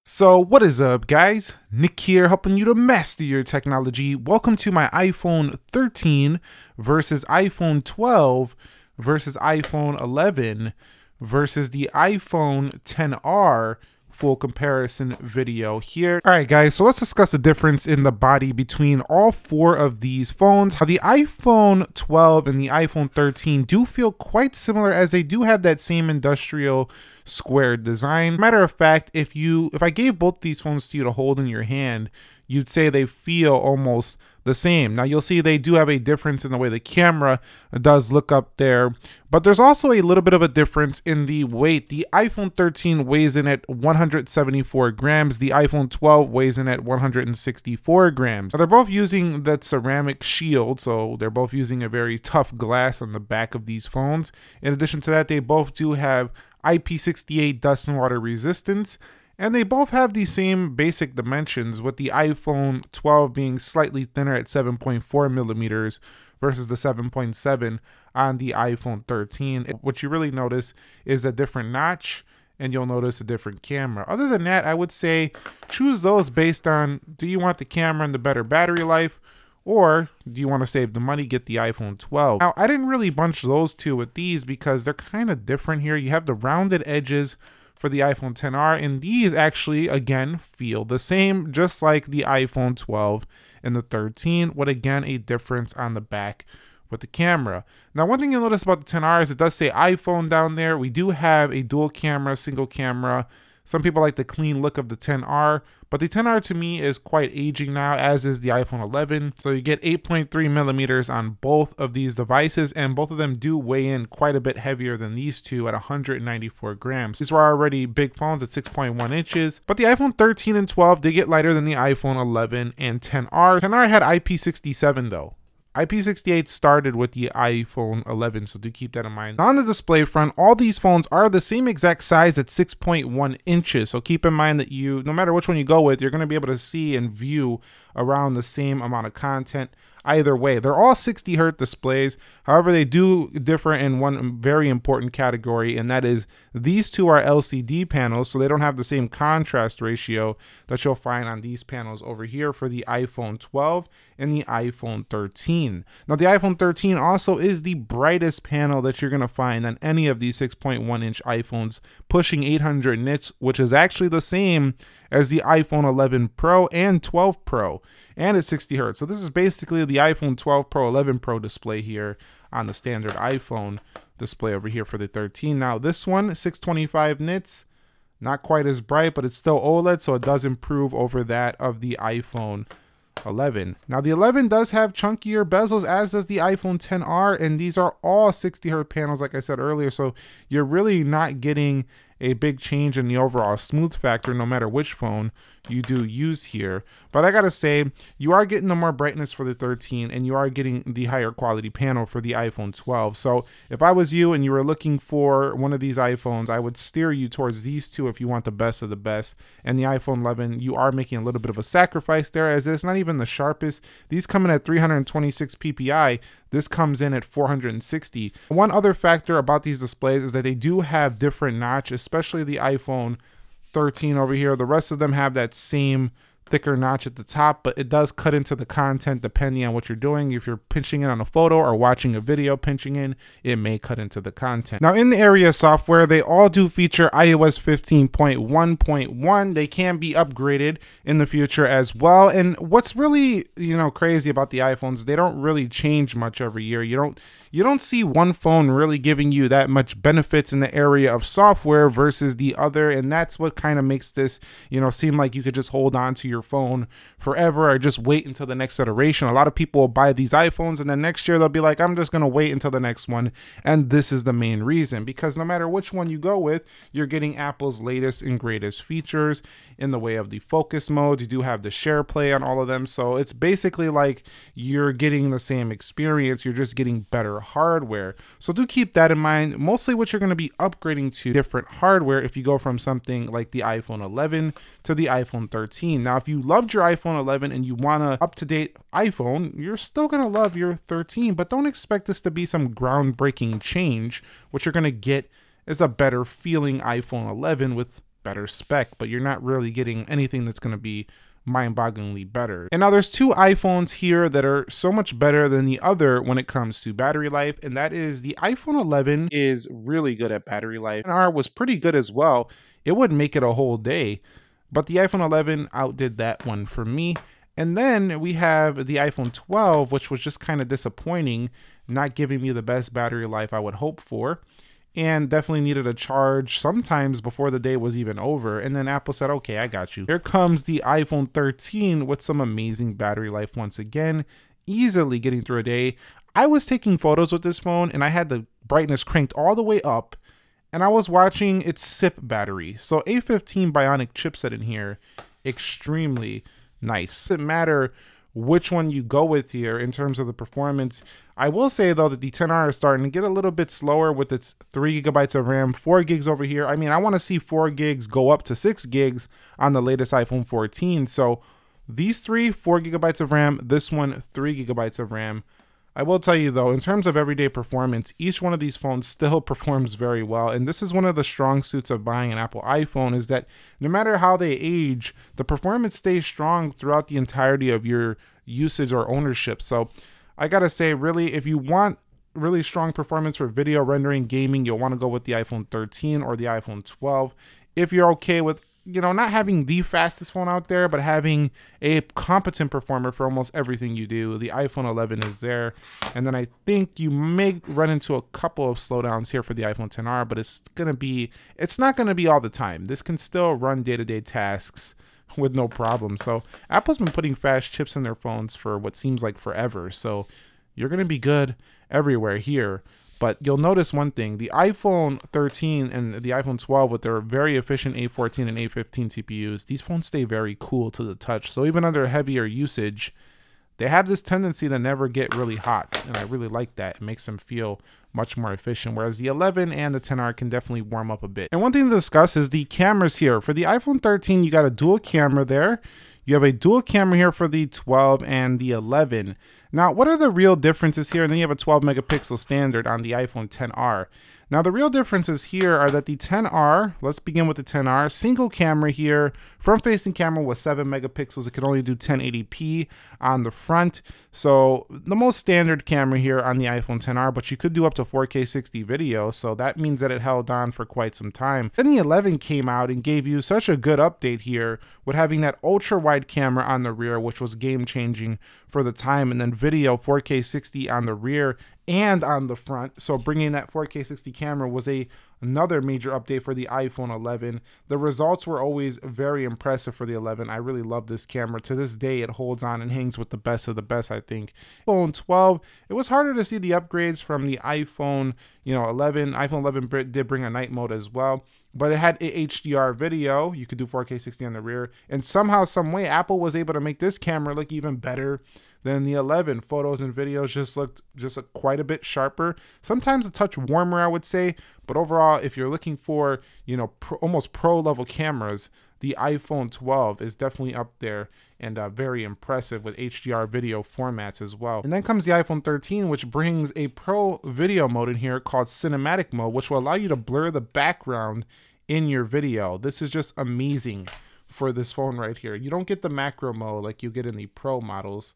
So what is up, guys? Nick here, helping you to master your technology. Welcome to my iPhone 13 versus iPhone 12 versus iPhone 11 versus the iPhone XR full comparison video here. All right, guys, so let's discuss the difference in the body between all four of these phones. Now, the iPhone 12 and the iPhone 13 do feel quite similar, as they do have that same industrial square design. Matter of fact, if I gave both these phones to you to hold in your hand, you'd say they feel almost the same. Now, you'll see they do have a difference in the way the camera does look up there, but there's also a little bit of a difference in the weight. The iPhone 13 weighs in at 174 grams. The iPhone 12 weighs in at 164 grams. Now, they're both using that ceramic shield, so they're both using a very tough glass on the back of these phones. In addition to that, they both do have IP68 dust and water resistance, and they both have the same basic dimensions, with the iPhone 12 being slightly thinner at 7.4 millimeters versus the 7.7 on the iPhone 13. What you really notice is a different notch, and you'll notice a different camera. Other than that, I would say choose those based on, do you want the camera and the better battery life, or do you want to save the money, get the iPhone 12? Now, I didn't really bunch those two with these because they're kind of different here. You have the rounded edges for the iPhone XR, and these actually, again, feel the same, just like the iPhone 12 and the 13, with, again, a difference on the back with the camera. Now, one thing you'll notice about the XR is it does say iPhone down there. We do have a dual camera, single camera. Some people like the clean look of the XR, but the XR to me is quite aging now, as is the iPhone 11. So you get 8.3 millimeters on both of these devices, and both of them do weigh in quite a bit heavier than these two at 194 grams. These were already big phones at 6.1 inches, but the iPhone 13 and 12 did get lighter than the iPhone 11 and XR. XR had IP67 though. IP68 started with the iPhone 11, so do keep that in mind. On the display front, all these phones are the same exact size at 6.1 inches, so keep in mind that no matter which one you go with, you're going to be able to see and view around the same amount of content either way. They're all 60 Hz displays. However, they do differ in one very important category, and that is these two are LCD panels, so they don't have the same contrast ratio that you'll find on these panels over here for the iPhone 12 and the iPhone 13. Now, the iPhone 13 also is the brightest panel that you're going to find on any of these 6.1 inch iPhones, pushing 800 nits, which is actually the same as the iPhone 11 Pro and 12 Pro, and it's 60 Hz. So this is basically the iPhone 12 Pro, 11 Pro display here on the standard iPhone display over here for the 13. Now this one, 625 nits, not quite as bright, but it's still OLED, so it does improve over that of the iPhone 11. Now the 11 does have chunkier bezels, as does the iPhone XR, and these are all 60 Hz panels, like I said earlier, so you're really not getting a big change in the overall smooth factor no matter which phone you do use here. But I gotta say, you are getting the more brightness for the 13, and you are getting the higher quality panel for the iPhone 12. So if I was you and you were looking for one of these iPhones, I would steer you towards these two if you want the best of the best. And the iPhone 11, you are making a little bit of a sacrifice there, as it's not even the sharpest. These come in at 326 ppi. This comes in at 460. One other factor about these displays is that they do have different notches, especially the iPhone 13 over here. The rest of them have that same thicker notch at the top, but it does cut into the content depending on what you're doing. If you're pinching in on a photo or watching a video pinching in, it may cut into the content. Now, in the area of software, they all do feature iOS 15.1.1. They can be upgraded in the future as well. And what's really, crazy about the iPhones, they don't really change much every year. You don't see one phone really giving you that much benefits in the area of software versus the other, and that's what kind of makes this, seem like you could just hold on to your phone forever or just wait until the next iteration. A lot of people will buy these iPhones and then next year they'll be like, I'm just going to wait until the next one. And this is the main reason, because no matter which one you go with, you're getting Apple's latest and greatest features in the way of the focus modes. You do have the share play on all of them. So it's basically like you're getting the same experience. You're just getting better hardware. So do keep that in mind. Mostly what you're going to be upgrading to different hardware if you go from something like the iPhone 11 to the iPhone 13. Now, if you loved your iPhone 11 and you want an up-to-date iPhone, you're still going to love your 13, but don't expect this to be some groundbreaking change. What you're going to get is a better feeling iPhone 11 with better spec, but you're not really getting anything that's going to be mind-bogglingly better. And now there's two iPhones here that are so much better than the other when it comes to battery life, and that is the iPhone 11 is really good at battery life, and R was pretty good as well. It would make it a whole day, but the iPhone 11 outdid that one for me. And then we have the iPhone 12, which was just kind of disappointing, not giving me the best battery life I would hope for, and definitely needed a charge sometimes before the day was even over. And then Apple said, okay, I got you. Here comes the iPhone 13 with some amazing battery life once again, easily getting through a day. I was taking photos with this phone and I had the brightness cranked all the way up and I was watching its SIP battery. So A15 Bionic chipset in here, extremely nice. It doesn't matter which one you go with here in terms of the performance. I will say though that the XR is starting to get a little bit slower with its 3 GB of RAM, 4 gigs over here. I mean, I want to see 4 gigs go up to 6 gigs on the latest iPhone 14. So these 4 GB of RAM, this one 3 GB of RAM. I will tell you though, in terms of everyday performance, each one of these phones still performs very well. And this is one of the strong suits of buying an Apple iPhone, is that no matter how they age, the performance stays strong throughout the entirety of your usage or ownership. So I gotta say, really, if you want really strong performance for video rendering, gaming, you'll want to go with the iPhone 13 or the iPhone 12. If you're okay with, you know, not having the fastest phone out there, but having a competent performer for almost everything you do, the iPhone 11 is there. And then I think you may run into a couple of slowdowns here for the iPhone XR, but it's not gonna be all the time. This can still run day-to-day tasks with no problem. So Apple's been putting fast chips in their phones for what seems like forever. So you're gonna be good everywhere here. But you'll notice one thing, the iPhone 13 and the iPhone 12 with their very efficient A14 and A15 CPUs, these phones stay very cool to the touch. So even under heavier usage, they have this tendency to never get really hot. And I really like that. It makes them feel much more efficient. Whereas the 11 and the XR can definitely warm up a bit. And one thing to discuss is the cameras here. For the iPhone 13, you got a dual camera there. You have a dual camera here for the 12 and the 11. Now, what are the real differences here? And then you have a 12 megapixel standard on the iPhone XR. Now, the real differences here are that the XR, let's begin with the XR, single camera here, front-facing camera with 7 megapixels. It can only do 1080p on the front. So the most standard camera here on the iPhone XR, but you could do up to 4K 60 video. So that means that it held on for quite some time. Then the 11 came out and gave you such a good update here with having that ultra wide camera on the rear, which was game changing for the time. And then video 4K 60 on the rear and on the front. So bringing that 4K 60 camera was another major update for the iPhone 11. The results were always very impressive for the 11. I really love this camera. To this day, it holds on and hangs with the best of the best, I think. iPhone 12, it was harder to see the upgrades from the iPhone, 11. iPhone 11 did bring a night mode as well, but it had a HDR video. You could do 4K 60 on the rear, and somehow, some way, Apple was able to make this camera look even better than the 11. Photos and videos just looked quite a bit sharper. Sometimes a touch warmer, I would say, but overall, if you're looking for, almost pro level cameras, the iPhone 12 is definitely up there and very impressive with HDR video formats as well. And then comes the iPhone 13, which brings a pro video mode in here called cinematic mode, which will allow you to blur the background in your video. This is just amazing for this phone right here. You don't get the macro mode like you get in the pro models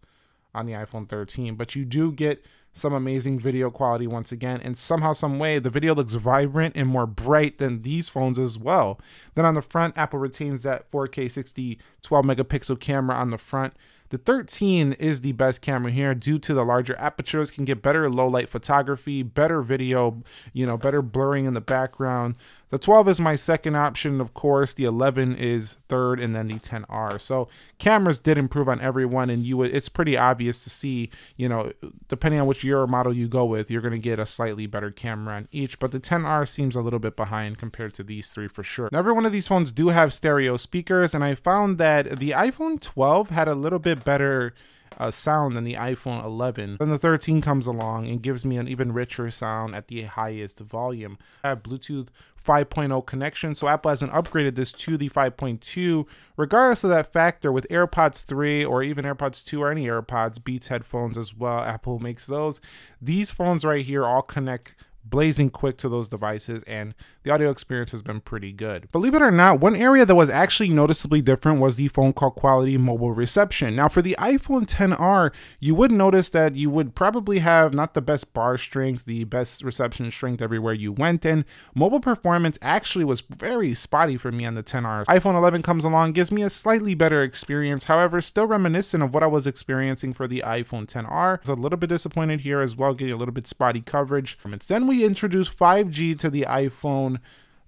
on the iPhone 13, but you do get some amazing video quality once again, and somehow, some way, the video looks vibrant and more bright than these phones as well. Then on the front, Apple retains that 4K 60 12 megapixel camera on the front. The 13 is the best camera here due to the larger apertures, can get better low light photography, better video, better blurring in the background. The 12 is my second option, of course. The 11 is third, and then the XR. So cameras did improve on everyone, and it's pretty obvious to see, depending on which year model you go with, you're going to get a slightly better camera on each. But the XR seems a little bit behind compared to these three for sure. Now, every one of these phones do have stereo speakers, and I found that the iPhone 12 had a little bit better sound than the iPhone 11. Then the 13 comes along and gives me an even richer sound at the highest volume. I have Bluetooth 5.0 connection, so Apple hasn't upgraded this to the 5.2. Regardless of that factor, with AirPods 3 or even AirPods 2 or any AirPods, Beats headphones as well, Apple makes those. These phones right here all connect blazing quick to those devices, and the audio experience has been pretty good. Believe it or not, one area that was actually noticeably different was the phone call quality, mobile reception. Now for the iPhone XR, you would notice that you would probably have not the best bar strength, the best reception strength everywhere you went, and mobile performance actually was very spotty for me on the XR. iPhone 11 comes along, gives me a slightly better experience, however, still reminiscent of what I was experiencing for the iPhone XR. I was a little bit disappointed here as well, getting a little bit spotty coverage. Then we introduce 5G to the iPhone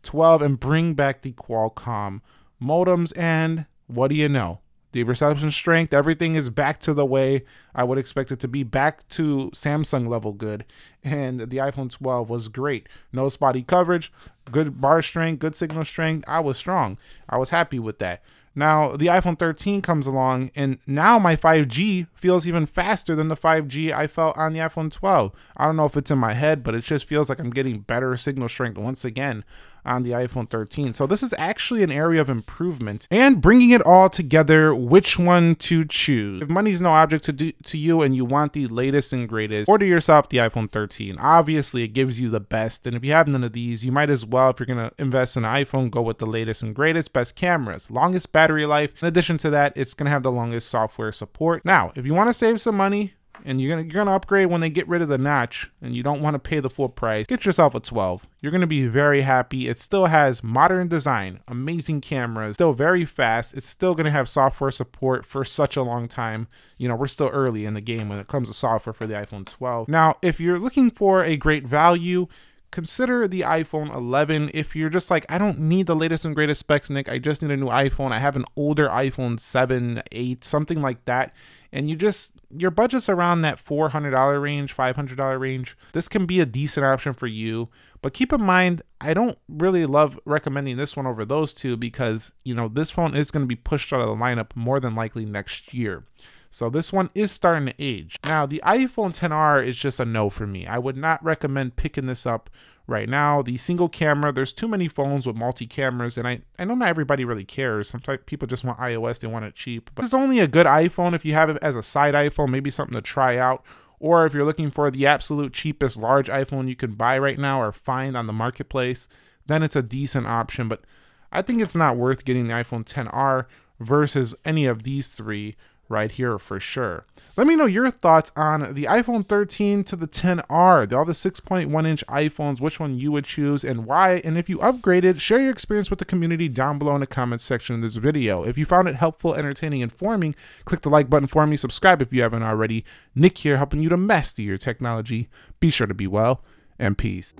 12 and bring back the Qualcomm modems, and what do you know? The reception strength, everything is back to the way I would expect it to be, back to Samsung level good, and the iPhone 12 was great. No spotty coverage, good bar strength, good signal strength. I was strong. I was happy with that. Now the iPhone 13 comes along, and now my 5G feels even faster than the 5G I felt on the iPhone 12. I don't know if it's in my head, but it just feels like I'm getting better signal strength once again on the iPhone 13. So this is actually an area of improvement. And bringing it all together, which one to choose? If money's no object to you and you want the latest and greatest, order yourself the iPhone 13. Obviously, it gives you the best. And if you have none of these, you might as well, if you're going to invest in an iPhone, go with the latest and greatest, best cameras, longest battery life. In addition to that, it's going to have the longest software support. Now, if you want to save some money, and you're gonna upgrade when they get rid of the notch, and you don't want to pay the full price, get yourself a 12. You're gonna be very happy. It still has modern design, amazing cameras, still very fast. It's still gonna have software support for such a long time. You know, we're still early in the game when it comes to software for the iPhone 12. Now, if you're looking for a great value, consider the iPhone 11. If you're just like, I don't need the latest and greatest specs, Nick, I just need a new iPhone. I have an older iPhone 7, 8, something like that, and your budget's around that $400 range, $500 range, this can be a decent option for you. But keep in mind, I don't really love recommending this one over those two because, you know, this phone is going to be pushed out of the lineup more than likely next year. So this one is starting to age. Now, the iPhone XR is just a no for me. I would not recommend picking this up right now. The single camera, there's too many phones with multi-cameras, and I know not everybody really cares. Sometimes people just want iOS, they want it cheap. But it's only a good iPhone if you have it as a side iPhone, maybe something to try out. Or if you're looking for the absolute cheapest large iPhone you can buy right now or find on the marketplace, then it's a decent option. But I think it's not worth getting the iPhone XR versus any of these three right here for sure. Let me know your thoughts on the iPhone 13 to the XR, all the 6.1-inch iPhones, which one you would choose and why. And if you upgraded, share your experience with the community down below in the comments section of this video. If you found it helpful, entertaining, informing, click the like button for me, subscribe if you haven't already. Nick here, helping you to master your technology. Be sure to be well, and peace.